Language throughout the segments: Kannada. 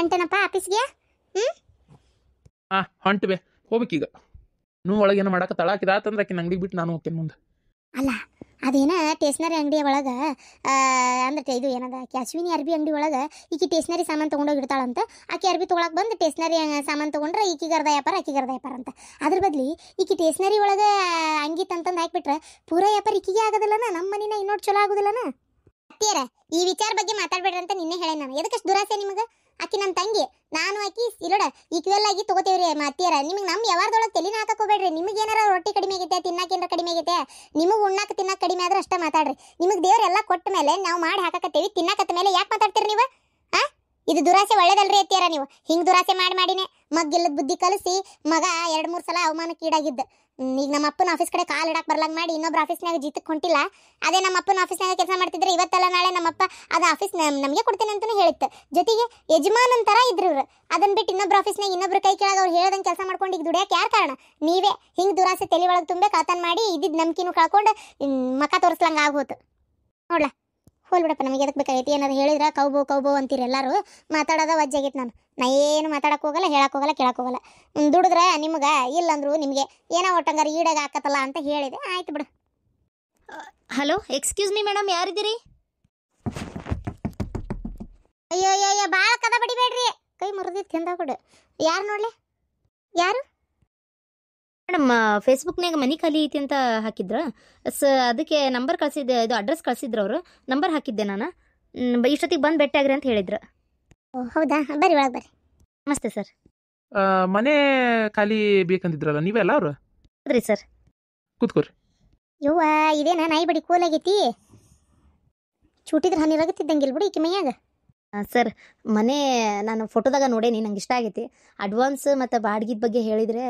ಹೊಂಟೇನಪ್ಪ ಆಫೀಸ್ಗೆ. ಹೊಂಟ್ಬೆ ಹೋಗ್ಬೇಕೀಗ. ನೀವು ಒಳಗೇನು ಮಾಡಕ್ಕೆ ತಳಾಕಿದಾತಂದ್ರೆ ಆಕಿನ ಅಂಗಡಿಗೆ ಬಿಟ್ಟು ನಾನು ಹೋಗ್ತೇನೆ ಮುಂದೆ. ಅಲ್ಲ ಅದೇನ ಟೇಸ್ನರಿ ಅಂಗಡಿ ಒಳಗೆ ಅಂದ್ರೆ ಇದು ಏನದ ಅಶ್ವಿನಿ ಅರ್ಬಿ ಅಂಗಡಿ ಒಳಗೆ ಈಕಿ ಟೇಸ್ನರಿ ಸಾಮಾನು ತೊಗೊಂಡೋಗಿಡ್ತಾಳಂತ. ಆಕೆ ಅರ್ಬಿ ತೊಗೊಳಕ್ಕೆ ಬಂದು ಟೇಸ್ನರಿ ಸಾಮಾನು ತೊಗೊಂಡ್ರೆ ಈಕಿಗೆ ಅರ್ಧ ವ್ಯಾಪಾರ ಆಕಿಗೆ ಅರ್ಧ ವ್ಯಾಪಾರ ಅಂತ. ಅದ್ರ ಬದ್ಲಿ ಈಕಿ ಟೇಸ್ನರಿ ಒಳಗೆ ಅಂಗಿ ತಂತಂದು ಹಾಕ್ಬಿಟ್ರೆ ಪೂರಾ ವ್ಯಾಪಾರ ಈಕಿಗೆ ಆಗೋದಿಲ್ಲನ, ನಮ್ಮ ಮನಿನ ಇನ್ನೊಟ್ಟು ಚಲೋ ಆಗೋದಿಲ್ಲನ. ಅತ್ತಿಯರ ಈ ವಿಚಾರ ಬಗ್ಗೆ ಮಾತಾಡ್ಬೇಡ್ರಿ ಅಂತ ನಿನ್ನೆ ಹೇಳೇನೆ ನಾನು. ಎದಕ್ಕಷ್ಟು ದುರಾಸೆ ನಿಮಗೆ? ಆಕಿ ನನ್ನ ತಂಗಿ, ನಾನು ಆಕಿ ಇರೋಡ ಈಕ್ವೆಲ್ ಆಗಿ ತೊಗೋತೇವ್ರಿ ಅತ್ತಿಯರ. ನಿಮಗೆ ನಮ್ಮ ವ್ಯವಹಾರದೊಳಗೆ ತಲೆನ ಹಾಕೋಬೇಡ್ರಿ. ನಿಮಗೆ ಏನಾರ ರೊಟ್ಟಿ ಕಡಿಮೆ ಆಗೈತೆ, ತಿನ್ನಕ್ಕೆ ಏನಾರ ಕಡಿಮೆ ಆಗೈತೆ, ನಿಮಗೆ ಉಣ್ಣಕ್ಕೆ ತಿನ್ನಕ್ಕೆ ಕಡಿಮೆ ಆದ್ರೆ ಅಷ್ಟೇ ಮಾತಾಡ್ರಿ. ನಿಮಗೆ ದೇವರೆಲ್ಲ ಕೊಟ್ಟ ಮೇಲೆ ನಾವು ಮಾಡಿ ಹಾಕಕತ್ತೇವಿ, ತಿನ್ನಕತ್ತ ಮೇಲೆ ಯಾಕೆ ಮಾತಾಡ್ತೀರಿ ನೀವು? ಇದು ದುರಾಸೆ ಒಳ್ಳೇದಲ್ರಿ ಅತ್ತಿಯರ. ನೀವು ಹಿಂಗೆ ದುರಾಸೆ ಮಾಡಿನೇ ಮಗ್ಗಿಲ್ಲದ ಬುದ್ಧಿ ಕಲಿಸಿ ಮಗ 2-3 ಸಲ ಅವಮಾನಕ್ಕೆ ಈಡಾಗಿದ್ದು. ಈಗ ನಮ್ಮ ಅಪ್ಪನ ಆಫೀಸ್ ಕಡೆ ಕಾಲು ಇಡಕ್ಕೆ ಬರ್ಲಂಗೆ ಮಾಡಿ ಇನ್ನೊಬ್ರು ಆಫೀಸ್ನಾಗ ಜೀತಕ್ಕೆ ಹೊಂಟಿಲ್ಲ. ಅದೇ ನಮ್ಮ ಅಪ್ಪನ ಆಫೀಸ್ನಾಗ ಕೆಲಸ ಮಾಡ್ತಿದ್ರೆ ಇವತ್ತಲ್ಲ ನಾಳೆ ನಮ್ಮಪ್ಪ ಅದು ಆಫೀಸ್ ನಮಗೆ ಕೊಡ್ತೇನೆ ಅಂತಲೂ ಹೇಳಿತ್ತು. ಜೊತೆಗೆ ಯಜಮಾನನ ಥರ ಇದ್ರು ಇವ್ರು. ಅದನ್ನ ಬಿಟ್ಟು ಇನ್ನೊಬ್ರು ಆಫೀಸ್ನಾಗ ಇನ್ನೊಬ್ರು ಕೈ ಕೆಳಗೆ ಅವ್ರು ಹೇಳ್ದಂಗೆ ಕೆಲಸ ಮಾಡ್ಕೊಂಡು ಈಗ ದುಡಿಯೋಕೆ ಯಾರು ಕಾರಣ? ನೀವೇ ಹಿಂಗೆ ದುರಾಸೆ ತಲೆ ಒಳಗೆ ತುಂಬೆ ಕಾತನ್ ಮಾಡಿ ಇದ್ದಿದ್ದು ನಂಬಿಕೆನೂ ಕಳ್ಕೊಂಡು ಮಕ ತೋರಿಸ್ಲಂಗೆ ಆಗೋತು ನೋಡ್ಲ. ಹೋಲ್ ಬಿಡಪ್ಪ, ನಮಗೆ ಎದಕ್ಕೆ ಬೇಕಾಗೈತಿ? ಏನಾರು ಹೇಳಿದ್ರೆ ಕೌಬೋ ಅಂತೀರಿ ಎಲ್ಲರೂ. ಮಾತಾಡೋದ ವಜ್ಜಾಗೈತೆ. ನಾ ಏನು ಮಾತಾಡಕ್ಕೆ ಹೋಗಲ್ಲ, ಹೇಳಕ್ಕೆ ಹೋಗಲ್ಲ, ಕೇಳಕ್ಕೆ ಹೋಗಲ್ಲ. ದುಡಿದ್ರೆ ನಿಮ್ಗೆ, ಇಲ್ಲಂದ್ರು ನಿಮಗೆ ಏನೋ ಒಟ್ಟಂಗಾರ ಈಡಾಗ ಹಾಕತ್ತಲ್ಲ ಅಂತ ಹೇಳಿದೆ. ಆಯ್ತು ಬಿಡು. ಹಲೋ, ಎಕ್ಸ್ಕ್ಯೂಸ್ ಮೀ ಮೇಡಮ್, ಯಾರಿದ್ದೀರಿ? ಅಯ್ಯೋ ಭಾಳ ಕದ ಬಡಿಬೇಡ್ರಿ, ಕೈ ಮುರಿದಿತ್ತು ತಿಂದ ಬಿಡು. ಯಾರು ನೋಡ್ಲಿ? ಯಾರು ಮೇಡಮ್? ಫೇಸ್ಬುಕ್ನಾಗ ಮನಿ ಖಾಲಿ ಐತಿ ಅಂತ ಹಾಕಿದ್ರ ಅದಕ್ಕೆ ನಂಬರ್ ಕಳಿಸಿದ್ದೆ, ಇದು ಅಡ್ರೆಸ್ ಕಳಿಸಿದ್ರು ಅವರು. ನಂಬರ್ ಹಾಕಿದ್ದೆ ನಾನು. ಇಷ್ಟೊತ್ತಿಗೆ ಬಂದು ಭೇಟಿ ಆಗ್ರಿ ಅಂತ ಹೇಳಿದ್ರು. ಹೌದಾ, ಬರ್ರಿ ಒಳಗೆ ಬರ್ರಿ. ನಮಸ್ತೆ ಸರ್. ಮನೆ ಖಾಲಿ ಬೇಕಂತಿದ್ರಲ್ಲ ನೀವೆಲ್ಲ ಅವ್ರು? ಹೌದ್ರಿ ಸರ್. ಕೂತ್ಕೋರಿ. ಯವ್ವ ಇದೇನ ನಾಯಿ ಬಡಿ ಕೋಲಾಗೈತಿ? ಚೂಟಿದ್ರೆ ಹನಿರಾಗತ್ತಿದ್ದಂಗಿಲ್ ಬಿಡು ಈಕಿ ಮೈಯಾಗ. ಸರ್, ಮನೆ ನಾನು ಫೋಟೋದಾಗ ನೋಡೇನಿ, ನಂಗೆ ಇಷ್ಟ ಆಗೈತಿ. ಅಡ್ವಾನ್ಸ್ ಮತ್ತು ಬಾಡಿಗೆ ಬಗ್ಗೆ ಹೇಳಿದರೆ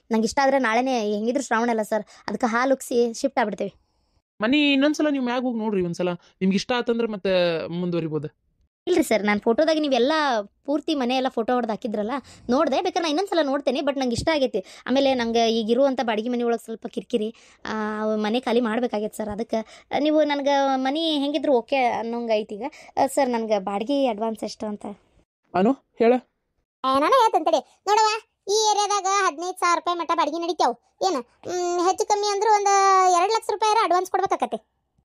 ನಂಗೆ ಇಷ್ಟ ಆದರೆ ನಾಳೆನೇ, ಹೆಂಗಿದ್ರು ಶ್ರಾವಣ ಅಲ್ಲ ಸರ್, ಅದಕ್ಕೆ ಹಾಲು ಉಕ್ಸಿ ಶಿಫ್ಟ್ ಆಗ್ಬಿಡ್ತೇವೆ. ಮನಿ ಇನ್ನೊಂದ್ಸಲ ನೀವು ಮ್ಯಾಗ ಹೋಗಿ ನೋಡ್ರಿ ಒಂದ್ಸಲ. ನಿಮ್ಗೆ ಇಷ್ಟ ಆತಂದ್ರೆ ಮತ್ತೆ ಮುಂದುವರಿಬೋದು. ಇಲ್ರಿ ಸರ್, ನಾನು ಫೋಟೋದಾಗ ನೀವೆಲ್ಲ ಪೂರ್ತಿ ಮನೆ ಎಲ್ಲ ಫೋಟೋ ಹೊಡೆದು ಹಾಕಿದ್ರಲ್ಲ, ನೋಡಿದೆ. ಬೇಕಾದ್ರೆ ನಾನು ಇನ್ನೊಂದ್ಸಲ ನೋಡ್ತೇನೆ. ಬಟ್ ನಂಗೆ ಇಷ್ಟ ಆಗೈತಿ. ಆಮೇಲೆ ನಂಗೆ ಈಗಿರುವಂಥ ಬಾಡಿಗೆ ಮನೆ ಒಳಗೆ ಸ್ವಲ್ಪ ಕಿರಿಕಿರಿ, ಮನೆ ಖಾಲಿ ಮಾಡ್ಬೇಕಾಗೈತೆ ಸರ್. ಅದಕ್ಕೆ ನೀವು ನನಗೆ ಮನೆ ಹೆಂಗಿದ್ರು ಓಕೆ ಅನ್ನೋಂಗೆ ಐತಿ. ಈಗ ಸರ್, ನನಗೆ ಬಾಡಿಗೆ ಅಡ್ವಾನ್ಸ್ ಎಷ್ಟು ಅಂತ ಅನು ಹೇಳ. ನಾನು ಹೇಳ್ತಂತೇಳಿ ನೋಡವ, ಈ ಏರಿಯಾದಾಗ 15,000 ರೂಪಾಯಿ ಮಟ್ಟ ಬಾಡಿಗೆ ನಡೀತಾವೆ. ಏನು ಹೆಚ್ಚು ಕಮ್ಮಿ ಅಂದ್ರೂ ಒಂದು 2 ಲಕ್ಷ ರೂಪಾಯಿ ಅಡ್ವಾನ್ಸ್ ಕೊಡ್ಬೇಕಾಕತ್ತೆ.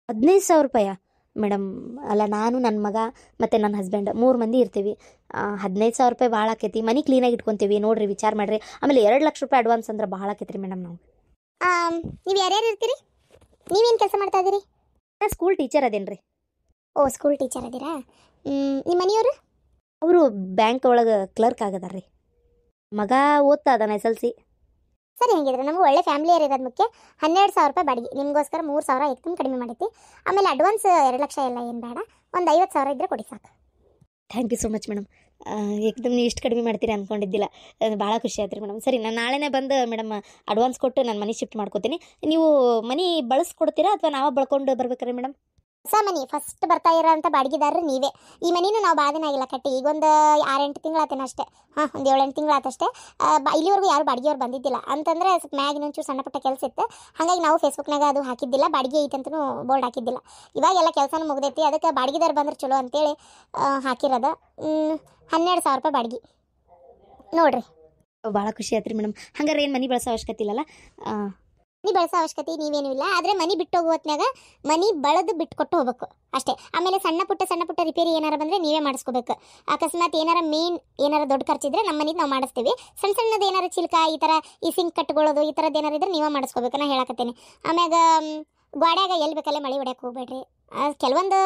15,000 ರೂಪಾಯ ಮೇಡಮ್? ಅಲ್ಲ, ನಾನು ನನ್ನ ಮಗ ಮತ್ತು ನನ್ನ ಹಸ್ಬೆಂಡ್ 3 ಮಂದಿ ಇರ್ತೀವಿ. 15,000 ರೂಪಾಯಿ ಭಾಳ ಆಕೈತಿ. ಮನೆ ಕ್ಲೀನಾಗಿ ಇಟ್ಕೊತೀವಿ ನೋಡಿರಿ, ವಿಚಾರ ಮಾಡಿರಿ. ಆಮೇಲೆ 2 ಲಕ್ಷ ರೂಪಾಯಿ ಅಡ್ವಾನ್ಸ್ ಅಂದ್ರೆ ಭಾಳ ಆಕೈತಿ ರೀ ಮೇಡಮ್. ನಾವು ನೀವು ಯಾರ್ಯಾರು ಇರ್ತೀರಿ? ನೀವೇನು ಕೆಲಸ ಮಾಡ್ತಾ ಇದ್ದೀರಿ? ನಾನು ಸ್ಕೂಲ್ ಟೀಚರ್ ಅದೇನು ರೀ. ಓ, ಸ್ಕೂಲ್ ಟೀಚರ್ ಅದೀರಾ? ನಿಮ್ಮ ಮನೆಯವರು? ಅವರು ಬ್ಯಾಂಕ್ ಒಳಗೆ ಕ್ಲರ್ಕ್ ಆಗದಾರ ರೀ. ಮಗ ಓದ್ತಾ ಅದಾನ SLC. ಸರಿ, ಹೆಂಗಿದ್ರೆ ನಮ್ಗೆ ಒಳ್ಳೆ ಫ್ಯಾಮಿಲಿ ಇರೋದು ಮುಖ್ಯ. 12,000 ರೂಪಾಯಿ ಬಾಡಿಗೆ ನಿಮಗೋಸ್ಕರ 3,000 ಏಕದಮ್ ಕಡಿಮೆ ಮಾಡೈತಿ. ಆಮೇಲೆ ಅಡ್ವಾನ್ಸ್ 2 ಲಕ್ಷ ಎಲ್ಲ ಏನು ಬೇಡ, ಒಂದು 50,000 ಇದ್ದರೆ ಕೊಡಿ ಸಾಕು. Thank you so much madam. ಏಕದಮ್ ನೀವು ಇಷ್ಟು ಕಡಿಮೆ ಮಾಡ್ತೀರಿ ಅಂದ್ಕೊಂಡಿದ್ದಿಲ್ಲ. ಭಾಳ ಖುಷಿ ಆಯ್ತು ರೀ ಮೇಡಮ್. ಸರಿ, ನಾನು ನಾಳೆನೇ ಬಂದು ಮೇಡಮ್ ಅಡ್ವಾನ್ಸ್ ಕೊಟ್ಟು ನಾನು ಮನೆ ಶಿಫ್ಟ್ ಮಾಡ್ಕೋತೀನಿ. ನೀವು ಮನೆ ಬಳಸ್ಕೊಡ್ತೀರಾ ಅಥವಾ ನಾವೇ ಬಳ್ಕೊಂಡು ಬರ್ಬೇಕಾರೆ ಮೇಡಮ್? ಹೊಸ ಮನೆ ಫಸ್ಟ್ ಬರ್ತಾ ಇರೋಂಥ ಬಾಡಿಗೆದಾರರು ನೀವೇ. ಈ ಮನೇನು ನಾವು ಭಾಳ ದಿನ ಆಗಿಲ್ಲ ಕಟ್ಟಿ, ಈಗ ಒಂದು 6-8 ತಿಂಗಳಾತೇನೆ ಅಷ್ಟೇ. ಒಂದು 7-8 ತಿಂಗಳಾತಷ್ಟೇ. ಇಲ್ಲಿವರೆಗೂ ಯಾರು ಬಾಡಿಗೆಯವ್ರು ಬಂದಿದ್ದಿಲ್ಲ. ಅಂತಂದರೆ ಸ್ವಲ್ಪ ಮ್ಯಾಗಿನ ಒಂಚೂರು ಸಣ್ಣ ಪುಟ್ಟ ಕೆಲಸ ಇತ್ತು, ಹಾಗಾಗಿ ನಾವು ಫೇಸ್ಬುಕ್ನಾಗ ಅದು ಹಾಕಿದ್ದಿಲ್ಲ, ಬಾಡಿಗೆ ಐತಂತೂ ಬೋರ್ಡ್ ಹಾಕಿದ್ದಿಲ್ಲ. ಇವಾಗೆಲ್ಲ ಕೆಲಸನೂ ಮುಗ್ದೈತಿ, ಅದಕ್ಕೆ ಬಾಡಿಗೆದಾರು ಬಂದ್ರೆ ಚಲೋ ಅಂತೇಳಿ ಹಾಕಿರೋದು. 12,000 ರೂಪಾಯಿ ಬಾಡಿಗೆ ನೋಡಿರಿ. ಭಾಳ ಖುಷಿ ಆಯ್ತು ರೀ ಮೇಡಮ್. ಹಂಗಾರೆ ಏನು ಮನೆ ಬಳಸೋ ಅವಶ್ಯಕತೆ ಇಲ್ಲಲ್ಲ? ಮನೆ ಬಳಸೋ ಅವಶ್ಯಕತೆ ನೀವೇನೂ ಇಲ್ಲ. ಆದರೆ ಮನೆ ಬಿಟ್ಟು ಹೋಗೋ ಹೊತ್ನಾಗ ಮನೆ ಬಳದು ಬಿಟ್ಕೊಟ್ಟು ಹೋಗ್ಬೇಕು ಅಷ್ಟೇ. ಆಮೇಲೆ ಸಣ್ಣ ಪುಟ್ಟ ರಿಪೇರಿ ಏನಾರ ಬಂದರೆ ನೀವೇ ಮಾಡಿಸ್ಕೋಬೇಕು. ಅಕಸ್ಮಾತ್ ಏನಾರ ಏನಾರ ದೊಡ್ಡ ಖರ್ಚಿದ್ರೆ ನಮ್ಮ ಮನೆಗೆ ನಾವು ಮಾಡಿಸ್ತೀವಿ. ಸಣ್ಣದು ಏನಾರ ಚಿಲ್ಕ ಈ ಥರ ಈ ಸಿಂಕ್ ಕಟ್ಕೊಳ್ಳೋದು ಈ ಥರದ್ದು ಏನಾರು ಇದ್ರೆ ನೀವೇ ಮಾಡಿಸ್ಕೋಬೇಕು, ನಾ ಹೇಳಕತ್ತೇನೆ. ಆಮ್ಯಾಗ ಗೋಡ್ಯಾಗ ಎಲ್ಲಿ ಬೇಕಲ್ಲೇ ಮಳೆ ಹೊಡ್ಯಕ್ಕೆ ಹೋಗ್ಬೇಡ್ರಿ. ಕೆಲವೊಂದು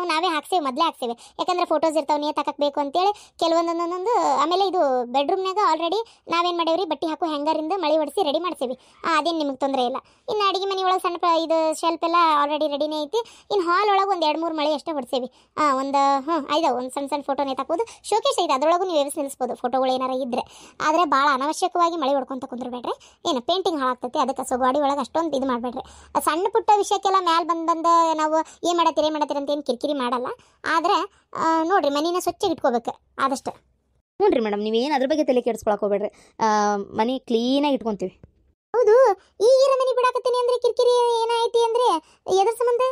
ನಾವೇ ಮೊದಲೇ ಹಾಕ್ಸೇವೆ, ಯಾಕಂದರೆ ಫೋಟೋಸ್ ಇರ್ತಾವೆ ನೇತು ಹಾಕಕ್ಕೆ ಬೇಕು ಅಂತೇಳಿ ಕೆಲವೊಂದೊಂದೊಂದು. ಆಮೇಲೆ ಇದು ಬೆಡ್ರೂಮ್ನಾಗ ಆಲ್ರೆಡಿ ನಾವೇನು ಮಾಡೇವ್ರಿ, ಬಟ್ಟೆ ಹಾಕೋ ಹ್ಯಾಂಗರಿಂದ ಮಳೆ ಹೊಡಿಸಿ ರೆಡಿ ಮಾಡ್ಸೇವಿ. ಅದೇನು ನಿಮಗೆ ತೊಂದರೆ ಇಲ್ಲ. ಇನ್ನು ಅಡುಗೆ ಮನೆ ಒಳಗೆ ಸಣ್ಣ ಇದು ಶೆಲ್ಫ್ ಎಲ್ಲ ಆಲ್ರೆಡಿ ರೆಡಿನೇ ಐತಿ. ಇನ್ನು ಹಾಲ್ ಒಳಗೆ ಒಂದು 2-3 ಮಳೆ ಅಷ್ಟೇ ಹೊಡಿಸೇವಿ. ಒಂದು ಒಂದು ಸಣ್ಣ ಫೋಟೋ ನೇತು ಹಾಕೋದು ಶೋಕೇಶ್ ಐತೆ, ಅದರೊಳಗೂ ನೀವು ವ್ಯವಸ್ಥೆ ನಿಲ್ಲಿಸ್ಬೋದು ಫೋಟೋಗಳು ಏನಾರ ಇದ್ದರೆ. ಆದರೆ ಭಾಳ ಅನಾವಶ್ಯಕವಾಗಿ ಮಳೆ ಹೊಡ್ಕೊಂತ ಕುಂದ್ರಬೇಡ್ರಿ. ಏನು ಪೇಂಟಿಂಗ್ ಹಾಳಾಗ್ತೈತಿ, ಅದಕ್ಕೆ ಸೊ ಗಾಡಿ ಒಳಗೆ ಅಷ್ಟೊಂದು ಇದು ಮಾಡಬೇಡ್ರಿ. ಸಣ್ಣ ಪುಟ್ಟ ವಿಷಯಕ್ಕೆಲ್ಲ ಮ್ಯಾಲೆ ಬಂದು ನಾವು ಏನು ಮಾಡತ್ತೀರಿ ಅಂತ ಏನು ಕಿರಿಕಿರಿ ಮಾಡಲ್ಲ. ಆದರೆ ನೋಡಿರಿ, ಮನೇನ ಸ್ವಚ್ಛಗೆ ಇಟ್ಕೋಬೇಕು ಆದಷ್ಟು. ಹ್ಞೂ ರೀ ಮೇಡಮ್, ನೀವೇನು ಅದ್ರ ಬಗ್ಗೆ ತಲೆ ಕೆಡಿಸ್ಕೊಳಕ್ಕೆ ಹೋಗ್ಬೇಡ್ರಿ. ಮನೆ ಕ್ಲೀನಾಗಿ ಇಟ್ಕೊತೀವಿ. ಹೌದು, ಈ ಮನೆ ಬಿಡಾಕತ್ತೀನಿ ಅಂದರೆ ಕಿರಿಕಿರಿ ಏನಾಯ್ತಿ ಅಂದರೆ ಎದ್ರ ಸಂಬಂಧ?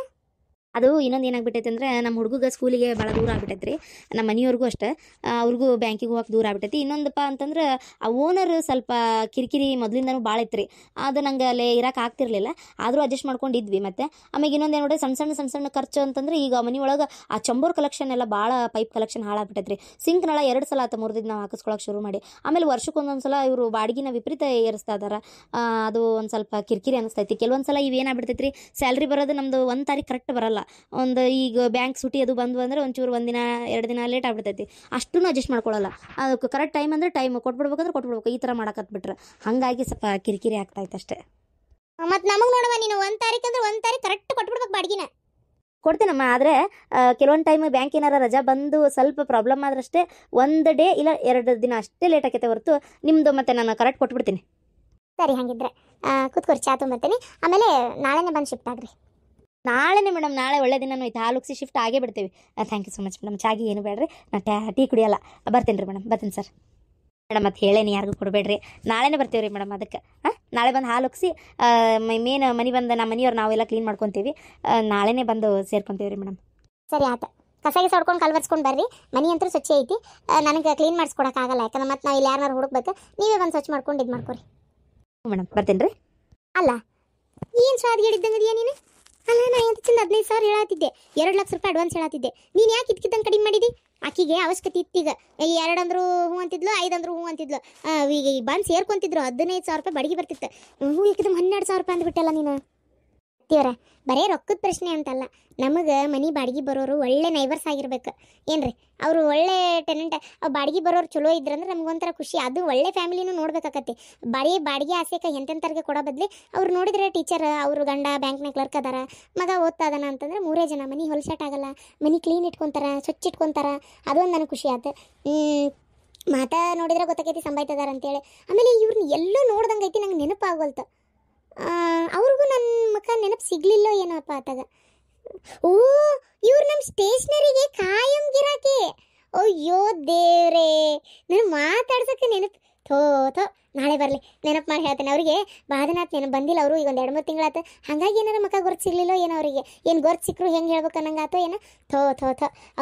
ಅದು ಇನ್ನೊಂದು ಏನಾಗ್ಬಿಟ್ಟೈತೆ ಅಂದ್ರೆ ನಮ್ಮ ಹುಡುಗ ಸ್ಕೂಲಿಗೆ ಭಾಳ ದೂರ ಆಗ್ಬಿಟ್ಟೈತೆ ರೀ. ನಮ್ಮ ಮನೆಯವ್ರಿಗೂ ಅಷ್ಟೇ, ಅವ್ರಿಗೂ ಬ್ಯಾಂಕಿಗೆ ಹೋಗಕ್ಕೆ ದೂರ ಆಗ್ಬಿಟ್ಟೈತಿ. ಇನ್ನೊಂದಪ್ಪ ಅಂತಂದ್ರೆ ಆ ಓನರ್ ಸ್ವಲ್ಪ ಕಿರಿಕಿರಿ ಮೊದಲಿಂದನೂ ಭಾಳ ಇತ್ತು ರೀ. ಅದು ನಂಗೆ ಅಲ್ಲೇ ಇರಕ್ಕೆ ಆಗ್ತಿರ್ಲಿಲ್ಲ, ಆದರೂ ಅಡ್ಜಸ್ಟ್ ಮಾಡ್ಕೊಂಡಿದ್ವಿ. ಮತ್ತು ಆಮೇಲೆ ಇನ್ನೊಂದು ಏನು ನೋಡಿ, ಸಣ್ಣ ಸಣ್ಣ ಖರ್ಚು ಅಂತಂದ್ರೆ ಈಗ ಮನೆಯೊಳಗೆ ಆ ಚಂಬೋರ್ ಕಲೆಕ್ಷನ್ ಎಲ್ಲ ಭಾಳ ಪೈಪ್ ಕಲೆಕ್ಷನ್ ಹಾಳಾಗ್ಬಿಟ್ಟೈತೆ ರೀ. ಸಿಂಕ್ನೆಲ್ಲ 2 ಸಲ ಆತ ಮುರಿದಿದ್ದು ನಾವು ಹಾಕಿಸ್ಕೊಳಕ್ಕೆ ಶುರು ಮಾಡಿ. ಆಮೇಲೆ ವರ್ಷಕ್ಕೊಂದೊಂದು ಸಲ ಇವರು ಬಾಡಿಗೆನ ವಿಪರೀತ ಏರಿಸ್ತಾ ಇದಾರೆ. ಅದು ಒಂದು ಸ್ವಲ್ಪ ಕಿರಿಕಿರಿ ಅನಿಸ್ತೈತಿ. ಕೆಲವೊಂದು ಸಲ ಇವೇನಾಗ್ಬಿಡ್ತೈತೆ ರೀ, ಸ್ಯಾಲ್ರಿ ಬರೋದು ನಮ್ಮದು 1 ತಾರೀಕು ಕರೆಕ್ಟ್ ಬರಲ್ಲ. ಒಂದು ಈಗ ಬ್ಯಾಂಕ್ ಸುಟಿ ಅದು ಬಂದು ಅಂದರೆ ಒಂಚೂರು 1 ದಿನ 2 ದಿನ ಲೇಟ್ ಆಗ್ಬಿಡ್ತೈತಿ. ಅಷ್ಟೂ ಅಡ್ಜಸ್ಟ್ ಮಾಡ್ಕೊಳ್ಳಲ್ಲ. ಅದಕ್ಕೆ ಕರೆಕ್ಟ್ ಟೈಮ್ ಅಂದರೆ ಟೈಮ್ ಕೊಟ್ಬಿಡ್ಬೇಕಂದ್ರೆ ಕೊಟ್ಬಿಡ್ಬೇಕು. ಈ ಥರ ಮಾಡಕತ್ಬಿಟ್ರೆ ಹಾಗಾಗಿ ಸ್ವಲ್ಪ ಕಿರಿಕಿರಿ ಆಗ್ತಾಯಿತ್ತು ಅಷ್ಟೇ. ಮತ್ತು ನಮಗೆ ನೋಡವ, ನೀನು 1 ತಾರೀಕು ಅಂದ್ರೆ 1 ತಾರೀಕು ಕರೆಕ್ಟ್ ಕೊಟ್ಬಿಡ್ಬೇಕು ಬಾಡಿಗೆನ. ಕೊಡ್ತೀನಮ್ಮ, ಆದರೆ ಕೆಲವೊಂದು ಟೈಮ್ ಬ್ಯಾಂಕ್ ಏನಾರ ರಜಾ ಬಂದು ಸ್ವಲ್ಪ ಪ್ರಾಬ್ಲಮ್ ಆದ್ರಷ್ಟೇ 1 ಡೇ ಇಲ್ಲ 2 ದಿನ ಅಷ್ಟೇ ಲೇಟ್ ಆಕೈತೆ ಹೊರತು ನಿಮ್ಮದು ಮತ್ತೆ ನಾನು ಕರೆಕ್ಟ್ ಕೊಟ್ಬಿಡ್ತೀನಿ. ಸರಿ, ಹಾಗಿದ್ರೆ ಕೂತ್ಕೊರಿ, ಚಾ ತೊಂಬರ್ತೀನಿ. ಆಮೇಲೆ ನಾಳೆನೇ ಬಂದು ಶಿಫ್ಟ್ ಆಗ್ರಿ. ನಾಳೆನೇ ಮೇಡಮ್, ನಾಳೆ ಒಳ್ಳೆ ದಿನನೂ ಐತೆ. ಹಾಲು ಉಕ್ಸಿ ಶಿಫ್ಟ್ ಆಗೇ ಬಿಡ್ತೀವಿ. Thank you so much madam. ಚಾಗಿ ಏನು ಬೇಡ್ರಿ, ನಾನು ಟೀ ಕುಡಿಯಲ್ಲ. ಬರ್ತೀನಿ ರೀ ಮೇಡಮ್, ಬರ್ತೀನಿ ಸರ್. ಮೇಡಮ್ ಮತ್ತೆ ಹೇಳೇನಿ ಯಾರಿಗೂ ಕೊಡಬೇಡ್ರಿ, ನಾಳೆನೇ ಬರ್ತೀವಿ ರೀ ಮೇಡಮ್. ಅದಕ್ಕೆ ನಾಳೆ ಬಂದು ಹಾಲು ಉಕ್ಸಿ ಮೇನ್ ಮನೆ ಬಂದು ನಮ್ಮ ಮನೆಯವ್ರು ನಾವೆಲ್ಲ ಕ್ಲೀನ್ ಮಾಡ್ಕೊತೀವಿ. ನಾಳೆನೇ ಬಂದು ಸೇರ್ಕೊತೀವಿ ರೀ ಮೇಡಮ್. ಸರಿ ಆತ. ಕಸಾಗಿ ಹೊಡ್ಕೊಂಡು ಕಲ್ವರ್ಸ್ಕೊಂಡು ಬರ್ರಿ. ಮನೆ ಅಂತೂ ಸ್ವಚ್ಛ ಐತಿ, ನನಗೆ ಕ್ಲೀನ್ ಮಾಡಿಸ್ಕೊಡಕ್ಕಾಗಲ್ಲ. ಯಾಕಂದ್ರೆ ಮತ್ತೆ ನಾವು ಇಲ್ಲಿ ಯಾರನ್ನಾರು ಹುಡುಕ್ಬೇಕು, ನೀವೇ ಬಂದು ಸ್ವಚ್ಛ ಮಾಡ್ಕೊಂಡು ಇದು ಮಾಡ್ಕೊರಿ. ಮೇಡಮ್ ಬರ್ತೀನಿ ರೀ. ಅಲ್ಲ, ಏನು ಸ್ವಾದಿಗಿಡಿದ್ದಂಗದೀಯ ನೀನು? ಅಲ್ಲ, ನಾ ಎಂತ ಚಂದ 15,000 ಹೇಳತ್ತಿದ್ದೆ, 2 ಲಕ್ಷ ರೂಪಾಯಿ ಅಡ್ವಾನ್ಸ್ ಹೇಳತ್ತಿದ್ದೆ. ನೀನು ಯಾಕೆ ಇದ್ಕಿದ್ದಂಗೆ ಕಡಿಮೆ ಮಾಡಿದಿ? ಆಕಿಗೆ ಅವಶ್ಯಕತೆ ಇತ್ತೀಗ. 2 ಅಂದ್ರು ಹ್ಞೂ ಅಂತಿದ್ಲು, 5 ಅಂದ್ರು ಹ್ಞೂ ಅಂತಿದ್ಲು. ಈಗ ಬಂದು ಸೇರ್ಕೊಂತಿದ್ರು 15,000 ರೂಪಾಯಿ ಬಾಡಿಗೆ ಬರ್ತಿತ್ತು. ಹ್ಞೂ ಏಕಿದ್ರೆ 12,000 ರೂಪಾಯಿ ಅಂದ್ಬಿಟ್ಟಲ್ಲ ನೀನು. ಅತ್ತಿಯವರ, ಬರೇ ರೊಕ್ಕದ ಪ್ರಶ್ನೆ ಅಂತಲ್ಲ, ನಮಗೆ ಮನೆ ಬಾಡಿಗೆ ಬರೋರು ಒಳ್ಳೆ ನೈಬರ್ಸ್ ಆಗಿರ್ಬೇಕು ಏನ್ರಿ. ಅವರು ಒಳ್ಳೆ ಟೆನೆಂಟ್, ಬಾಡಿಗೆ ಬರೋರು ಚಲೋ ಇದ್ರಂದ್ರೆ ನಮಗೊಂಥರ ಖುಷಿ. ಅದು ಒಳ್ಳೆ ಫ್ಯಾಮಿಲಿನೂ ನೋಡ್ಬೇಕಾಕತಿ. ಬಾಡಿಗೆ ಆಸೆಕ ಎಂತೆಂಥವ್ರಿಗೆ ಕೊಡೋ ಬದಲಿ ಅವ್ರು ನೋಡಿದ್ರೆ ಟೀಚರ್, ಅವರು ಗಂಡ ಬ್ಯಾಂಕ್ನಾಗ ಕ್ಲರ್ಕ್ ಅದಾರ, ಮಗ ಓದ್ತಾ ಇದಾನ ಅಂತಂದ್ರೆ 3 ಜನ ಮನೆ ಹೊಲಸಾಟ ಆಗಲ್ಲ, ಮನೆ ಕ್ಲೀನ್ ಇಟ್ಕೊತಾರ, ಸ್ವಚ್ಛ ಇಟ್ಕೊತಾರ. ಅದೊಂದು ನನಗೆ ಖುಷಿ ಆಯ್ತು. ಮಾತಾ ನೋಡಿದ್ರೆ ಗೊತ್ತಾಗೈತಿ ಸಂಬಾಯ್ತದಾರ ಅಂತೇಳಿ. ಆಮೇಲೆ ಇವ್ರನ್ನ ಎಲ್ಲೂ ನೋಡ್ದಂಗೆ ಐತಿ, ನಂಗೆ ನೆನಪಾಗೋಲ್ತು. ಅವ್ರಿಗೂ ನನ್ನ ಮಕ್ಕ ನೆನಪು ಸಿಗ್ಲಿಲ್ಲ ಏನಪ್ಪ ಆತಾಗ. ಓ, ಇವ್ರು ನಮ್ಮ ಸ್ಟೇಷನರಿಗೆ ಕಾಯಂ ಗಿರಾಕಿ. ಅಯ್ಯೋ ದೇವ್ರೇ, ನಾನು ಮಾತಾಡ್ಸೋಕ್ಕೆ ನೆನಪು. ಥೋ ನಾಳೆ ಬರಲಿ, ನೆನಪು ಮಾಡಿ ಹೇಳ್ತೇನೆ. ಅವರಿಗೆ ಬಾದನಾಥ್ ನೆನಪು ಬಂದಿಲ್ಲ. ಅವರು ಈಗ 1-2-3 ತಿಂಗಳಾಯ್ತು. ಹಾಗಾಗಿ ಏನಾರ ಮಕ್ಕ ಗೊರ್ತು ಸಿಗ್ಲಿಲ್ಲೋ ಏನೋ ಅವರಿಗೆ. ಏನು ಗೊರ್ತು ಸಿಕ್ಕರು ಹೆಂಗೆ ಹೇಳ್ಬೇಕು ಅನ್ನಂಗಾತೋ ಏನೋ. ಥೋ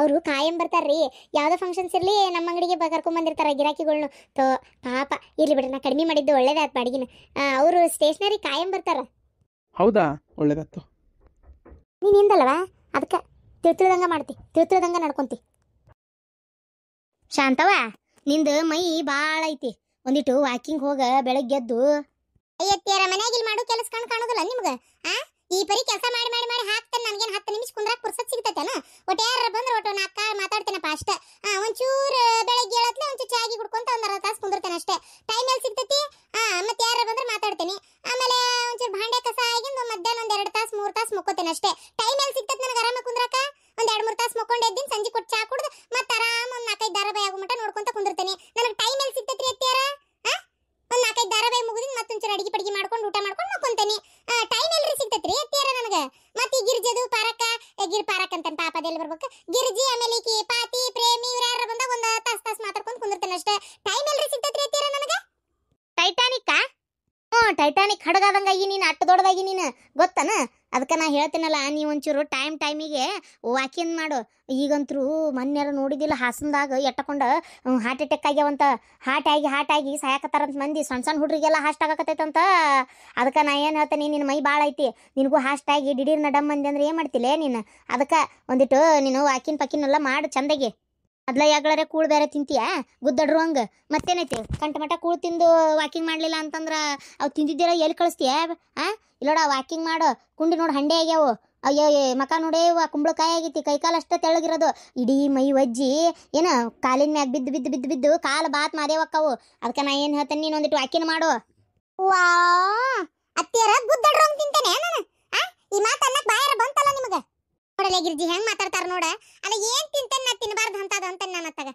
ಅವರು ಕಾಯಂ ಬರ್ತಾರ್ರಿ. ಯಾವುದೋ ಫಂಕ್ಷನ್ಸ್ ಇರಲಿ ನಮ್ಮ ಅಂಗಡಿಗೆ ಕರ್ಕೊಂಬಂದಿರ್ತಾರೆ ಗಿರಾಕಿಗಳ್ನು. ಪಾಪ ಇರ್ಲಿ ಬಿಡ್ರಿ, ನಾ ಕಡಿಮೆ ಮಾಡಿದ್ದು ಒಳ್ಳೇದಾಯ್ತು ಬಾಡಿಗೆನ. ಅವರು ಸ್ಟೇಷನರಿ ಕಾಯಂ ಬರ್ತಾರ. ಹೌದಾ, ಒಳ್ಳೇದಾಯ್ತು. ನೀನು ಹಿಂದಲ್ವಾ, ಅದಕ್ಕೆ ತಿಳ್ದಂಗೆ ನಡ್ಕೊಂತಿ. ಶಾಂತವ, ನಿಂದು ಮೈ ಭಾಳ ಐತಿ. ಒಂದಿಟ್ಟು ವಾಕಿಂಗ್ ಹೋಗ ಬೆಳಗ್ಗೆದ್ದು. ಅಯ್ಯತ್ತಿಯರ ಮನ್ಯಾಗಿಲ್ ಮಾಡು ಕೆಲಸ ಕಾಣೋದಿಲ್ಲ ನಿಮ್ಗೆ? ಈ ಪರಿ ಕೆಲಸ ಮಾಡಿ ಹಾಕ್ತಾನೆ. ನನಗೇನು 10 ನಿಮಿಷ ಕುಂದ್ರಾಕ್ ಪುರ್ಸತ್ ಸಿಗ್ತೈತೇನ? ಒಟ್ಟು ಯಾರ ಬಂದ್ರೆ ಒಟ್ಟು 4 ಮಾತಾಡ್ತೇನಪ್ಪ ಅಷ್ಟೇ. ಒಂಚೂರು ಬೆಳಗ್ಗೆ ಹೇಳತ್ಲೆ ಒಂಚೂರು ಚಾಗಿ ಕುಡ್ಕೊಂತ 1 ತಾಸು ಕುಂದಿರ್ತೇನೆ ಅಷ್ಟೇ. ಟೈಮ್ ಎಲ್ಲಿ ಸಿಗ್ತೈತಿ? ಮತ್ತೆ ಯಾರ ಬಂದ್ರೆ ಮಾತಾಡ್ತೇನೆ. ಆಮೇಲೆ ಒಂಚೂರು ಭಾಂಡೆ ಕಸ ಆಗಿಂದು ಮಧ್ಯಾಹ್ನ 2 ತಾಸು 3 ತಾಸು ಮುಕ್ಕೋತೇನೆ ಅಷ್ಟೇ. ಟೈಮ್ ಎಲ್ಲಿ ಸಿಗ್ತೈತಿ ನನಗೆ ಆರಾಮ ಕುಂದ್ರಾಕ? 2-3 ತಾಸು ಮುಕ್ಕೊಂಡು ಎದ್ದಿನ ಸಂಜೆ ಕೊಟ್ಟು ಚಾ ಕುಡ್ದು ಮತ್ತೆ ಆರಾಮ 4-5 ಧಾರಾವಾಹಿ ಆಗೋ ಮಟ್ಟ ನೋಡ್ಕೊಂತ ಕುಂದಿರ್ತೇನೆ. ನನಗೆ ಟೈಮ್ ಎಲ್ಲಿ ಸಿಗ್ತೈತ್ರಿ ಅತ್ತಿಯಾರ? 4-5 ಧಾರಾವಾಹಿ ಮುಗಿದಿನ ಮತ್ತೊಂಚೂರು ಅಡಿಗೆ ಪಡಿಗೆ ಮಾಡ್ಕೊಂಡು ಊಟ ಮಾಡ್ಕೊಂಡು ಮಕ್ಕೊಂತೇನೆ. ಟೈಮ್ ಎಲ್ರಿ ಸಿಗ್ತೈತ್ರಿ ಅತ್ತಿಯಾರ ನನಗೆ? ಮತ್ತೆ ಈ ಗಿರ್ಜದು ಪಾರಕ ಪಾರಕ್ ಅಂತ ಪಾಪ ಅದೆಲ್ಲ ಬರ್ಬೇಕು. ಗಿರ್ಜಿ ಆಮೇಲೆ ಈಕಿ ಪಾತಿ ಪ್ರೇಮಿ ಇವ್ರು ಯಾರು ಬಂದಾಗ 1 ತಾಸು ಮಾತಾಡ್ಕೊಂಡು ಕುಂದಿರ್ತೇನೆ ಅಷ್ಟೇ. ಟೈಮ್ ಎಲ್ರಿ ಸಿಗ್ತೈತ್ರಿ ಅತ್ತಿಯಾರ ನನಗೆ? ಟೈಟಾನಿಕ್ಕಾ? ಟೈಟಾನಿಕ್ ಹಡಗಾದಂಗಾಗಿ ನೀನು ಅಟ್ಟು ದೊಡ್ಡದಾಗಿ ನೀನು ಗೊತ್ತನ? ಅದಕ್ಕೆ ನಾ ಹೇಳ್ತೀನಲ್ಲ, ನೀವು ಒಂಚೂರು ಟೈಮಿಗೆ ವಾಕಿಂಗ್ ಮಾಡು. ಈಗಂತರೂ ಮೊನ್ನೆಲ್ಲ ನೋಡಿದಿಲ್ಲ, ಹಾಸನದಾಗ ಎಟ್ಟಕೊಂಡು ಹಾರ್ಟ್ ಅಟ್ಯಾಕ್ ಆಗ್ಯಾವಂತ. ಹಾರ್ಟ್ ಆಗಿ ಸಾಯಕತ್ತಾರಂತ ಮಂದಿ. ಸಣ್ಣ ಹುಡ್ರಿಗೆಲ್ಲ ಹಾಸ್ಟ್ ಆಗಕತ್ತೈತಂತ. ಅದಕ್ಕೆ ನಾ ಏನು ಹೇಳ್ತೇನೆ, ನಿನ್ನ ಮೈ ಭಾಳ ಐತಿ, ನಿನಗೂ ಹಾಸ್ಟ್ ಆಗಿ ದಿಢೀರ್ನ ಡಮ್ ಮಂದಿ ಅಂದ್ರೆ ಏನು ಮಾಡ್ತಿಲ್ಲ ನೀನು? ಅದಕ್ಕೆ ಒಂದಿಟ್ಟು ನೀನು ವಾಕಿನ್ ಮಾಡು ಚಂದಾಗಿ. ಮೊದ್ಲ ಯಾಗಳರೆ ಕೂಳು ಬೇರೆ ತಿಂತೀಯಾ ಗುದ್ದಡ್ರು ಹಂಗೆ? ಮತ್ತೇನೈತಿ, ಕಂಟಮಟ ಕೂಳು ತಿಂದು ವಾಕಿಂಗ್ ಮಾಡಲಿಲ್ಲ ಅಂತಂದ್ರೆ ಅವು ತಿಂದಿದ್ದೀರ ಎಲ್ಲಿ ಕಳಿಸ್ತೀಯ? ಇಲ್ಲೋಡ, ವಾಕಿಂಗ್ ಮಾಡು. ಕುಂಡಿ ನೋಡಿ ಹಂಡೆ ಆಗ್ಯಾವು. ಅಯ್ಯೋ ಮಕ ನೋಡೇವ ಕುಂಬಳಕಾಯಿ ಆಗೈತಿ, ಕೈಕಾಲು ಅಷ್ಟೇ ತೆಳ್ಳಗಿರೋದು, ಇಡೀ ಮೈ ಒಜ್ಜಿ ಏನು ಕಾಲಿನ ಮ್ಯಾಗ ಬಿದ್ದು ಕಾಲು ಬಾತ್ ಮಾದೇವಕ್ಕವು. ಅದಕ್ಕೆ ನಾ ಏನು ಹೇಳ್ತೇನೆ, ನೀನು ಒಂದಿಟ್ಟು ವಾಕಿಂಗ್ ಮಾಡು. ವಾ ಅತ್ತಿಯರ ಗುದ್ದಡ್ರು ಹಂಗೆ ತಿಂತೇನೆ ನಾನು? ಈ ಮಾತು ಅನ್ನಕ್ಕೆ ಬಾಯಾರ ಬಂತಲ್ಲ ನಿಮಗೆ? ನೋಡಲೆ ಗಿರ್ಜಿ ಹೆಂಗ್ ಮಾತಾಡ್ತಾರ ನೋಡ. ಅಲ್ಲ ಏನ್ ತಿಂತೇನೆ ನಾ ತಿನ್ನಬಾರ್ದು ಅಂತದ ಅಂತ ನಾನು ಅತ್ತಾಗ.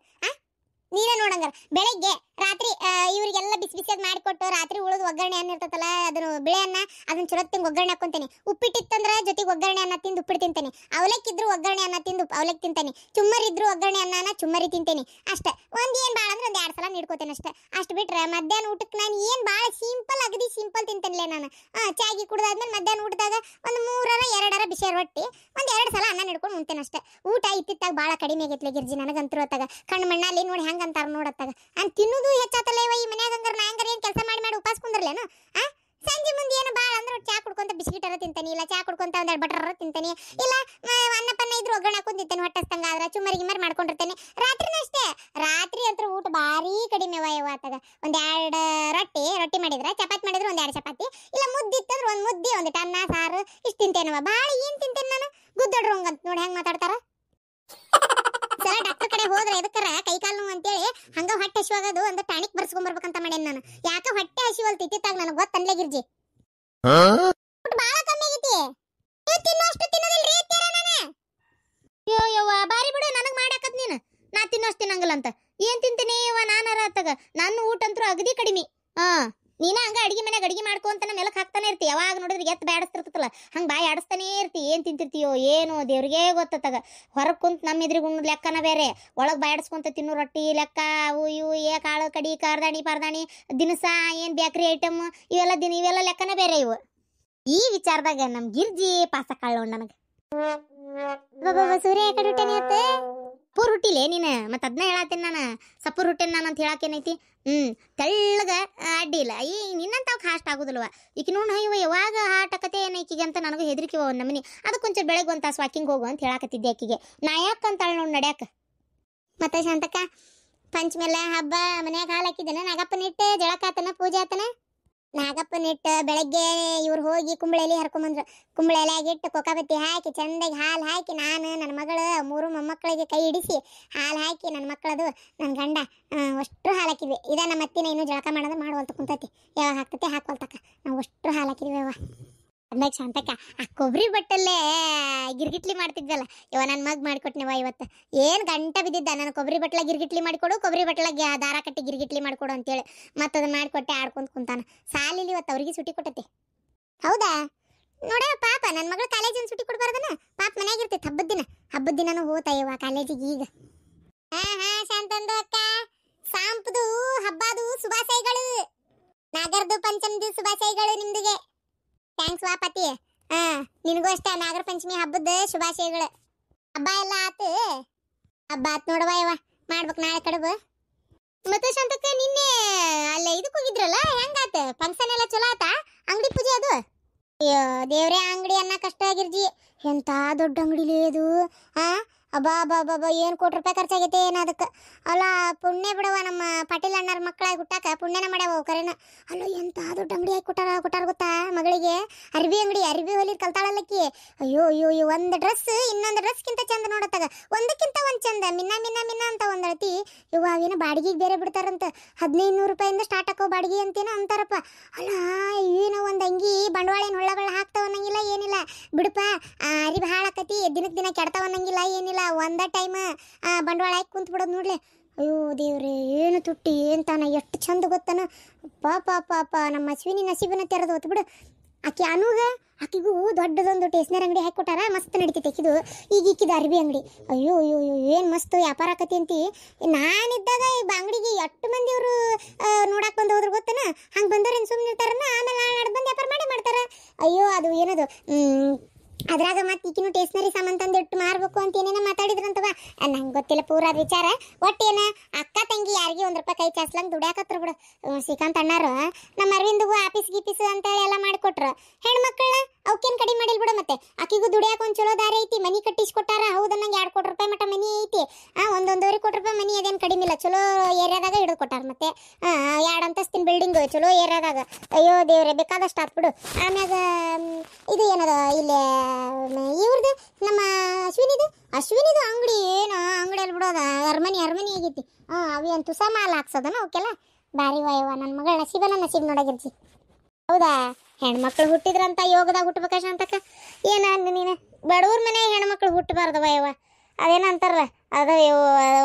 ನೀನೇ ನೋಡಂಗಾರ ಬೆಳಗ್ಗೆ ರಾತ್ರಿ ಇವ್ರಿಗೆಲ್ಲ ಬಿಸಿಯಾಗಿ ಮಾಡಿಕೊಟ್ಟು ರಾತ್ರಿ ಉಳಿದು ಒಗ್ಗರಣೆ ಅನ್ನ ಇರ್ತೈತಲ್ಲ, ಅದನ್ನು ಬಿಳೆ ಅನ್ನ ಅದನ್ನ ಚುರತ್ತಿಂಗ್ ಒಗ್ಗರಣೆ ಹಾಕೊಂತೇನೆ. ಉಪ್ಪಿಟ್ಟಿತ್ತಂದ್ರೆ ಜೊತೆಗೆ ಒಗ್ಗರಣೆ ಅನ್ನ ತಿಂದು ಉಪ್ಪಿಟ್ಟು ತಿಂತೇನೆ. ಅವಲಕ್ಕಿದ್ರು ಒಗ್ಗರಣೆ ಅನ್ನ ತಿಂದು ಅವಲಕ್ಕಿ ತಿಂತೇನೆ. ಚುಮ್ಮರಿದ್ರು ಒಗ್ಗರಣೆ ಅನ್ನನ ಚುಮ್ಮರಿ ತಿಂತೇನೆ ಅಷ್ಟೇ. ಏನ್ ಭಾಳ ಅಂದ್ರೆ 2 ಸಲ ನೀಡ್ಕೋತೇನೆ ಅಷ್ಟೇ. ಅಷ್ಟು ಬಿಟ್ರೆ ಮಧ್ಯಾಹ್ನ ಊಟಕ್ಕೆ ನಾನು ಏನ್ ಭಾಳ ಅಗದಿ ಸಿಂಪಲ್ ತಿಂತೇನೆ ನಾನು. ಚಾಗಿ ಕುಡ್ದಾದ್ಮೇಲೆ ಮಧ್ಯಾಹ್ನ ಊಟದಾಗ 1 3 2 ಬಿಸಿ ರೊಟ್ಟಿ ಒಂದ್ 2 ಸಲ ಅನ್ನ ಹಿಡ್ಕೊಂಡು ಉಣ್ತೇನೆ ಅಷ್ಟೇ. ಊಟ ಇತ್ತಿತ್ತಾಗ ಭಾಳ ಕಡಿಮೆ ಆಗೈತ್ಲೆ ಗಿರ್ಜಿ ನನಗಂತರೂ ಅತ್ತಾಗ ಕಣ್ಣು ಮಣ್ಣಲ್ಲಿ ನೋಡಿ ಹೆಂಗ್ ಅಂತಾರ ನೋಡತ್ತಾಗ ತಿನ್ನೋದು ಹೆಚ್ಚಾತಲ್ಲ ಇವ ಈ ಮನ್ಯಾಗ ಹಂಗಾರ ನಾ ಹಂಗಾರ ಏನ್ ಕೆಲಸ ಮಾಡಿ ಉಪವಾಸ ಕುಂದ್ರಲೇನು ಸಂಜೆ ಮುಂದೆ ಏನು ಭಾಳ ಅಂದ್ರೆ ಚಾ ಕುಡ್ಕೊಂತ ಬಿಸ್ಕಿಟ್ ತಿಂತಾನೆ, ಇಲ್ಲ ಚಾ ಕುಡ್ಕೊಂತ ಒಂದೆರಡು ಬಟರ್ ತಿಂತಾನೆ, ಇಲ್ಲ ಅನ್ನ ಪನ್ನ ಇದ್ರು ಒಗ್ಗರಣೆ ಹಾಕೊಂಡು ತಿಂತಾನೆ, ಹೊಟ್ಟಸ್ತಂಗ ಆದ್ರೆ ಚುಮ್ಮರಿ ಗಿಮ್ಮರಿ ಮಾಡ್ಕೊಂಡಿರ್ತೇನೆ. ರಾತ್ರಿನೂ ಅಷ್ಟೇ, ರಾತ್ರಿ ಅಂತೂ ಊಟ ಭಾರಿ ಕಡಿಮೆ ಆತಾಗ. 2 ರೊಟ್ಟಿ ಮಾಡಿದ್ರೆ, ಚಪಾತಿ ಮಾಡಿದ್ರೆ 2 ಚಪಾತಿ, ಇಲ್ಲ ಮುದ್ದೆ ಇತ್ತಂದ್ರೆ 1 ಮುದ್ದೆ, 1 ಅನ್ನ ಸಾರು ಇಷ್ಟು ತಿಂತೇನವ. ಭಾಳ ಏನ್ ತಿಂತೇನೆ ನಾನು, ಗುದ್ದಡ್ರು ಹಂಗಂತ ನೋಡಿ ಹೆಂಗ್ ಮಾತಾಡ್ತಾರ. ಸರ ಡಾಕ್ಟರ್ ಕಡೆ ಹೋದ್ರೆ ಎದಕ್ಕರ ಕೈ ಕಾಲು ನೋವು ಅಂತೇಳಿ ಹಂಗ ಹೊಟ್ಟೆ ಹಸಿವಾಗದು ಒಂದು ಟಾನಿಕ್ ಬರ್ಸ್ಕೊಂಡ್ ಬರ್ಬೇಕಂತ ಮಾಡೇನಿ ನಾನು. ಯಾಕೆ ಹೊಟ್ಟೆ ಹಸಿವಲ್ತಿ ಇತ್ತಿತ್ತಾಗ ನನಗೆ ಗೊತ್ತನ್ಲೇ ಗಿರ್ಜಿ. ಬಾಳ ಕಮ್ಮಿ ಆಗೈತಿ. ನೀವು ತಿನ್ನೋಷ್ಟು ತಿನ್ನೋದಿಲ್ರಿ ಅತ್ತೀರ ನಾನು. ಅಯ್ಯೋ ಯವ್ವ ಬಾರಿ ಬಿಡು, ನನಗೆ ಮಾಡಾಕತ್ ನೀನು. ನಾ ತಿನ್ನೋಷ್ಟು ತಿನ್ನಂಗಿಲ್ಲ ಅಂತ ಏನ್ ತಿಂತೀನಿ ಯವ್ವ ನಾನಾರ ಅತ್ತಾಗ. ನನ್ನ ಊಟ ಅಂತೂ ಅಗದಿ ಕಡಿಮೆ. ನೀನ ಹಂಗ ಅಡಿಗೆ ಮನ್ಯಾಗ ಅಡಿಗೆ ಮಾಡ್ಕೊಂತ ನೆಲಕ್ ಹಾಕ್ತಾನೆ ಇರ್ತಿ. ಯಾವಾಗ ನೋಡಿದ್ರೆ ಎತ್ತು ಬ್ಯಾಡಸ್ತಿರ್ತಲ್ಲ ಹಂಗ ಬಾಯಿ ಆಡಿಸ್ತಾನೆ ಇರ್ತಿ. ಏನ್ ತಿಂತಿರ್ತೀಯೋ ಏನೋ ದೇವ್ರಿಗೆ ಗೊತ್ತಾಗ. ಹೊರಗೆ ಕುಂತ ನಮ್ಮ ಎದುರಿಗೆ ಉಣ್ಣು ಲೆಕ್ಕನ ಬೇರೆ, ಒಳಗೆ ಬಾಯಾಡಿಸ್ಕೊಂತ ತಿನ್ನೋ ರೊಟ್ಟಿ ಲೆಕ್ಕ, ಅವು ಇವು ಕಾಳು ಕಡಿ ಕಾರ್ದಾಣಿ ಪಾರ್ದಾಣಿ ದಿನಸ ಏನ್ ಬೇಕ್ರಿ ಐಟಮ್ ಇವೆಲ್ಲ ಲೆಕ್ಕನ ಬೇರೆ ಇವು. ಈ ವಿಚಾರದಾಗ ನಮ್ ಗಿರ್ಜಿ ಪಾಸ ಕಾಳು ನನಗೆ. ಸೂರ್ಯ ಕಡೆ ಹುಟ್ಟೇನೆ ಸಪ್ಪು ರೊಟ್ಟಿಲೇ ನೀನು, ಮತ್ತೆ ಅದನ್ನ ಹೇಳತ್ತೀನಿ ನಾನು. ಸಪ್ಪು ರೊಟ್ಟಿನ ನಾನು ಅಂತ ಹೇಳಕ್ಕೇನೈತಿ. ತೆಳ್ಳಗ ಅಡ್ಡಿ ಇಲ್ಲ. ಈ ನಿನ್ನಂತಾವ್ ಹಾಸ್ಟ್ ಆಗುದಿಲ್ವ ಈಕಿ ನೋಡು. ಇವ ಯಾವಾಗ ಹಾಟ್ ಆಕತೆ ಏನ ಈಕಿಗೆ ಅಂತ ನನಗೂ ಹೆದರಿಕೆ ನಮ್ಮನಿ. ಅದಕ್ಕೊಂಚ ಬೆಳಗ್ಗೆ ಒಂದು ತಾಸು ವಾಕಿಂಗ್ ಹೋಗು ಅಂತ ಹೇಳಾಕತ್ತಿದ್ದೆ ಆಕಿಗೆ. ನಾ ಯಾಕಂತಾಳೆ ನೋಡಿ ನಡ್ಯಾಕ. ಮತ್ತೆ ಶಾಂತಕ್ಕ ಪಂಚಮೆಲ್ಲ ಹಬ್ಬ ಮನ್ಯಾಗ ಹಾಲು ಹಾಕಿದ್ದೇನೆ. ನಾಗಪ್ಪನಿಟ್ಟು ಜಳಕಾತನ ಪೂಜೆ ಆತನ. ನಾಗಪ್ಪನಿಟ್ಟು ಬೆಳಗ್ಗೆ ಇವ್ರು ಹೋಗಿ ಕುಂಬಳೆಲಿ ಹರ್ಕೊಂಬಂದ್ರು. ಕುಂಬಳೆಲಾಗಿಟ್ಟು ಕೊಕ್ಕಬತ್ತಿ ಹಾಕಿ ಚಂದಾಗಿ ಹಾಲು ಹಾಕಿ ನಾನು ನನ್ನ ಮಗಳು 3 ಮೊಮ್ಮಕ್ಕಳಿಗೆ ಕೈ ಹಿಡಿಸಿ ಹಾಲು ಹಾಕಿ ನನ್ನ ಮಕ್ಕಳದು ನನ್ನ ಗಂಡ ಅಷ್ಟು ಹಾಲು ಹಾಕಿದ್ವಿ. ಇದ ನಮ್ಮ ಅತ್ತಿನ ಇನ್ನೂ ಜಳಕ ಮಾಡೋದು ಮಾಡುವಲ್ತ ಕುಂತೈತಿ. ಯಾವಾಗ ಹಾಕ್ತೈತಿ ಹಾಕೊಲ್ತಕ್ಕ ನಾವು ಅಷ್ಟು ಹಾಲು ಹಾಕಿದ್ವಿ. ಯವ್ವ ಅಂದಾಗ ಶಾಂತಕ್ಕ ಆ ಕೊಬ್ಬರಿ ಬಟ್ಟಲ್ಲೇ ಗಿರ್ಗಿಟ್ಲಿ ಮಾಡ್ತಿದ್ವಲ್ಲ ಇವ ನನ್ನ ಮಗ್ ಮಾಡಿಕೊಟ್ನಿವ. ಇವತ್ತು ಏನು ಗಂಟ ಬಿದ್ದಿದ್ದ ನಾನು ಕೊಬ್ಬರಿ ಬಟ್ಲ ಗಿರ್ಗಿಟ್ಲಿ ಮಾಡಿಕೊಡು, ಕೊಬ್ಬರಿ ಬಟ್ಲ ದಾರ ಕಟ್ಟಿ ಗಿರ್ಗಿಟ್ಲಿ ಮಾಡಿಕೊಡು ಅಂತೇಳಿ. ಮತ್ತು ಅದನ್ನ ಮಾಡಿಕೊಟ್ಟೆ ಆಡ್ಕೊಂತ ಕುಂತಾನ. ಸಾಲಿಲಿ ಇವತ್ತು ಅವ್ರಿಗೆ ಸುಟಿ ಕೊಟ್ಟತಿ. ಹೌದಾ ನೋಡ ಪಾಪ ನನ್ನ ಮಗಳು ಕಾಲೇಜಿನ ಸುಟಿ ಕೊಡ್ಬಾರ್ದನ. ಪಾಪ ಮನ್ಯಾಗಿರ್ತೈತಿ ಹಬ್ಬದ ದಿನನೂ ಹೋತಾಯವ ಕಾಲೇಜಿಗೆ ಈಗ. ಹಾ ಶಾಂತಂದು ಅಕ್ಕ ಸಾಂಪದು ಹಬ್ಬದು ಶುಭಾಶಯಗಳು. ನಾಗರದು ಪಂಚಮದಿ ಶುಭಾಶಯಗಳು ನಿಮ್ದಿಗೆ. ಥ್ಯಾಂಕ್ಸ್ ವಾ ಪತಿ. ನಿನಗೂ ಅಷ್ಟೇ ನಾಗರ ಪಂಚಮಿ ಹಬ್ಬದ ಶುಭಾಶಯಗಳು. ಹಬ್ಬ ಎಲ್ಲ ಆತು. ಹಬ್ಬ ಆತ್ ನೋಡವ ಯವ್ವ, ಮಾಡ್ಬೇಕು ನಾಳೆ ಕಡುಬು. ಮತ್ತೆ ಶಾಂತಕ್ಕ ನಿನ್ನೆ ಅಲ್ಲೇ ಇದಕ್ಕೆ ಹೋಗಿದ್ರಲ್ಲ, ಹೆಂಗಾತ ಫಂಕ್ಷನ್ ಎಲ್ಲ ಚಲೋ ಆತ? ಅಂಗಡಿ ಪೂಜೆ ಅದು? ಅಯ್ಯೋ ದೇವ್ರೆ, ಅಂಗಡಿ ಅನ್ನ ಕಷ್ಟ ಆಗಿರ್ಜಿ. ಎಂತ ದೊಡ್ಡ ಅಂಗಡಿಲೇ ಅದು. ಅಬ್ಬಾ ಏನು ಕೋಟಿ ರೂಪಾಯಿ ಖರ್ಚಾಗೈತೆ ಏನು ಅದಕ್ಕೆ. ಅಲ್ಲ ಪುಣ್ಯ ಬಿಡವ, ನಮ್ಮ ಪಾಟೀಲ್ ಅಣ್ಣರ ಮಕ್ಕಳಾಗಿ ಹುಟ್ಟಾಕ ಪುಣ್ಯನ ಮಾಡ್ಯಾವ ಕರೆನ. ಅಲ್ಲ ಎಂತ ದೊಡ್ಡ ಅಂಗಡಿ ಆಗಿ ಕೊಟ್ಟಾರ ಗೊತ್ತಾ ಮಗಳಿಗೆ. ಅರ್ಬಿ ಹೊಲಿದ್ ಕಲ್ತಾಳಲ್ಲಕ್ಕಿ. ಅಯ್ಯೋ ಒಂದು ಡ್ರೆಸ್ ಇನ್ನೊಂದು ಡ್ರೆಸ್ಗಿಂತ ಚಂದ ನೋಡತ್ತಾಗ, ಒಂದಕ್ಕಿಂತ ಒಂದು ಚಂದ. ಮಿನ್ನ ಅಂತ ಒಂದಳತಿ. ಇವ ಅವೇನೋ ಬಾಡಿಗೆಗೆ ಬೇರೆ ಬಿಡ್ತಾರಂತ. 1500 ರೂಪಾಯಿಂದ ಸ್ಟಾರ್ಟ್ ಹಾಕೋ ಬಾಡಿಗೆ ಅಂತೇನೋ ಅಂತಾರಪ್ಪ. ಅಲ್ಲ ಏನೋ ಒಂದು ಅಂಗಿ ಬಂಡವಾಳ ಏನು ಹೊಳ್ಳಗಳ ಹಾಕ್ತಾವನ್ನಂಗಿಲ್ಲ ಏನಿಲ್ಲ ಬಿಡಪ್ಪ. ಅರಿಬಿ ಹಾಳಾಕತಿ, ದಿನಕ್ಕೆ ದಿನ ಕೆಡ್ತಾವನ್ನಂಗಿಲ್ಲ ಏನಿಲ್ಲ. ಒಂದ ಟೈಮ್ ಬಂಡವಾಳ ಹಾಕಿ ಕುಂತ ಬಿಡೋದು ನೋಡ್ಲಿ. ಅಯ್ಯೋ ದೇವ್ರೆ, ಏನು ತುಟ್ಟಿ ಏನ್ ತಾನ, ಎಷ್ಟು ಚಂದ ಗೊತ್ತಾನ. ಪಾಪ ನಮ್ಮ ಅಶ್ವಿನಿ ನಸೀಬನ ತೆರೆದು ಹೊತ್ತು ಬಿಡು. ಆಕಿಗೂ ದೊಡ್ಡದೊಂದು ಟೇಸ್ನರ್ ಅಂಗಡಿ ಹಾಕಿ ಕೊಟ್ಟಾರ. ಮಸ್ತ್ ನಡೀತೈತೆ ಆಕಿದು. ಈಗ ಈಕಿದ ಅರ್ಬಿ ಅಂಗಡಿ. ಅಯ್ಯೋ ಏನು ಮಸ್ತ್ ವ್ಯಾಪಾರ ಆಕತಿ ಅಂತಿ. ನಾನಿದ್ದಾಗ ಈ ಅಂಗಡಿಗೆ ಎಷ್ಟು ಮಂದಿ ಅವರು ನೋಡಕ್ ಬಂದು ಹೋದ್ರು ಗೊತ್ತನ. ಹಂಗೆ ಬಂದವ್ರೇನು ಸುಮ್ಮನೆ ಇರ್ತಾರನ, ಆಮೇಲೆ ನಾಳೆ ಬಂದು ವ್ಯಾಪಾರ ಮಾಡ್ತಾರ. ಅಯ್ಯೋ ಅದು ಏನದು ಅದ್ರಾಗ ಮತ್ತೆ ಈಕಿನೂ ಟೇಸ್ನರಿ ಸಾಮಾನು ತಂದಿಟ್ಟು ಮಾರ್ಬೇಕು ಅಂತ ಏನೇನೋ ಮಾತಾಡಿದ್ರಂತವ. ನಂಗೆ ಗೊತ್ತಿಲ್ಲ ಪೂರ ವಿಚಾರ. ಒಟ್ಟೇನ ಅಕ್ಕ ತಂಗಿ ಯಾರಿಗೆ 1 ರೂಪಾಯಿ ಕೈ ಚಾಸ್ಲಂಗೆ ದುಡ್ಯಾಕತ್ರ ಬಿಡು. ಶ್ರೀಕಾಂತ್ ಅಣ್ಣಾರು ನಮ್ಮ ಅರವಿಂದಗೂ ಆಫೀಸ್ ಅಂತೇಳಿ ಎಲ್ಲ ಮಾಡಿಕೊಟ್ರು. ಹೆಣ್ಮಕ್ಳನ್ನ ಅವಕ್ಕೇನು ಕಡಿಮೆ ಮಾಡಿಲ್ ಬಿಡು. ಮತ್ತೆ ಆಕಿಗೂ ದುಡಿಯಾಕ ಒಂದು ಚಲೋ ದಾರಿ ಐತಿ. ಮನಿ ಕಟ್ಟಿಸ್ಕೊಟ್ಟಾರ. ಹೌದು, ನಂಗೆ 2 ಕೋಟಿ ರೂಪಾಯಿ ಮಟ್ಟ ಮನಿ ಐತಿ. 1.5 ಕೋಟಿ ರೂಪಾಯಿ ಮನಿ ಅದೇನು ಕಡಿಮೆ ಇಲ್ಲ. ಚಲೋ ಏರಿಯಾದಾಗ ಹಿಡಿದು ಕೊಟ್ಟಾರ. ಮತ್ತೆ 2 ಅಂತಸ್ತಿನ ಬಿಲ್ಡಿಂಗ್ ಚಲೋ ಏರಿಯಾದಾಗ. ಅಯ್ಯೋ ದೇವ್ರೆ, ಬೇಕಾದಷ್ಟು ಆತ್ ಬಿಡು. ಆಮ್ಯಾಗ ಇದು ಏನದ ಇಲ್ಲೇ ಇವ್ರದ್ದು ನಮ್ಮ ಅಶ್ವಿನಿದು ಅಂಗಡಿ ಏನೋ ಅಂಗಡಿಯಲ್ಲಿ ಬಿಡೋದ ಅರಮನಿ ಆಗೈತಿ. ಅವೇನು ತುಸ ಮಾಲ್ ಹಾಕ್ಸೋದನ ಅವಕ್ಕೆಲ್ಲ. ಬಾರಿ ವಯವ ನನ್ನ ಮಗಳ ನಸೀಬ್ ನೋಡಾಗಿರ್ಜಿ. ಹೌದಾ, ಹೆಣ್ಮಕ್ಳು ಹುಟ್ಟಿದ್ರಂತ ಯೋಗದಾಗ ಹುಟ್ಟಬೇಕ ಶಾಂತಕ್ಕ. ಏನ ನೀನು ಬಡವ್ರ ಮನೆ ಹೆಣ್ಮಕ್ಳು ಹುಟ್ಟಬಾರ್ದು ವಯವ. ಅದೇನಂತಾರ ಅದು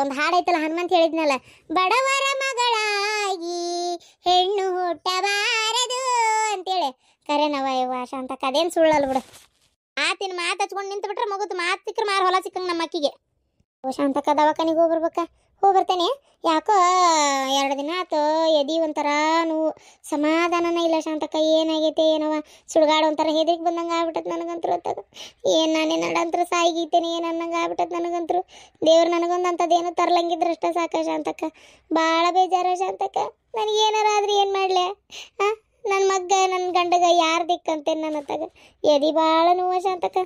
ಒಂದು ಹಾಡೈತಲ್ಲ, ಹನುಮಂತ ಹೇಳಿದ್ನಲ್ಲ, ಬಡವರ ಮಗಳಾಗಿ ಹೆಣ್ಣು ಹುಟ್ಟಬಾರದು ಅಂತೇಳಿ. ಕರೆನವಯವ ಶಾಂತಕ್ಕ, ಅದೇನು ಸುಳ್ಳಲ್ಲ ಬಿಡು. ಮಾತಿನ ಮಾತು ಹಚ್ಕೊಂಡು ನಿಂತು ಬಿಟ್ರೆ ಮಗುದು ಮಾತು ಸಿಕ್ಕರೆ ಮಾರು ಹೊಲ ಸಿಕ್ಕಂಗೆ ನಮ್ಮ ಅಕ್ಕಿಗೆ. ಶಾಂತಕ್ಕ ದವಾಖಾನಿಗೆ ಹೋಗ್ಬರ್ಬೇಕ. ಹೋಗಿ ಬರ್ತೇನೆ. ಯಾಕೋ 2 ದಿನ ಆತು ಎದಿ ಒಂಥರ ನೋವು, ಸಮಾಧಾನನ ಇಲ್ಲ ಶಾಂತಕ್ಕ. ಏನಾಗೈತೆ ಏನವ, ಸುಡ್ಗಾಡು ಒಂಥರ ಹೆದರಿಕೆ ಬಂದಂಗೆ ಆಗ್ಬಿಟ್ಟತ್ ನನಗಂತೂ ಹೊತ್ತಾಗ. ಏನು ನಾನೇ ನಡಂತ್ರ ಸಾಯಿಗೀತೇನೆ ಏನು ಅನ್ನಂಗೆ ಆಗ್ಬಿಟ್ಟತ್ ನನಗಂತೂ. ದೇವ್ರು ನನಗೊಂದು ಅಂಥದ್ದೇನು ತರ್ಲಂಗಿದ್ರೆ ಅಷ್ಟ ಸಾಕ ಶಾಂತಕ್ಕ. ಭಾಳ ಬೇಜಾರ ಶಾಂತಕ್ಕ. ನನಗೇನಾರ ಆದ್ರೆ ಏನು ಮಾಡಲೆ? ಹಾಂ, ನನ್ನ ಮಗ್ಗ ನನ್ನ ಗಂಡಗ ಯಾರು ದಿಕ್ಕಂತೇನೆ ನನ್ನ ಹತ್ತಾಗ. ಎದಿ ಭಾಳ ನೋವು ಶಾಂತಕ್ಕ.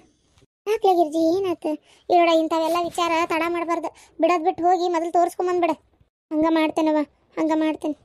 ಯಾಕ್ಲೆ ಗಿರ್ಜಿ ಏನಾಯ್ತು ಇರೋಡ? ಇಂಥವೆಲ್ಲ ವಿಚಾರ ತಡ ಮಾಡಬಾರ್ದು. ಬಿಡೋದು ಬಿಟ್ಟು ಹೋಗಿ ಮೊದಲು ತೋರಿಸ್ಕೊಂಬಂದ್ಬಿಡ. ಹಂಗೆ ಮಾಡ್ತೇನವ, ಹಂಗೆ ಮಾಡ್ತೇನೆ.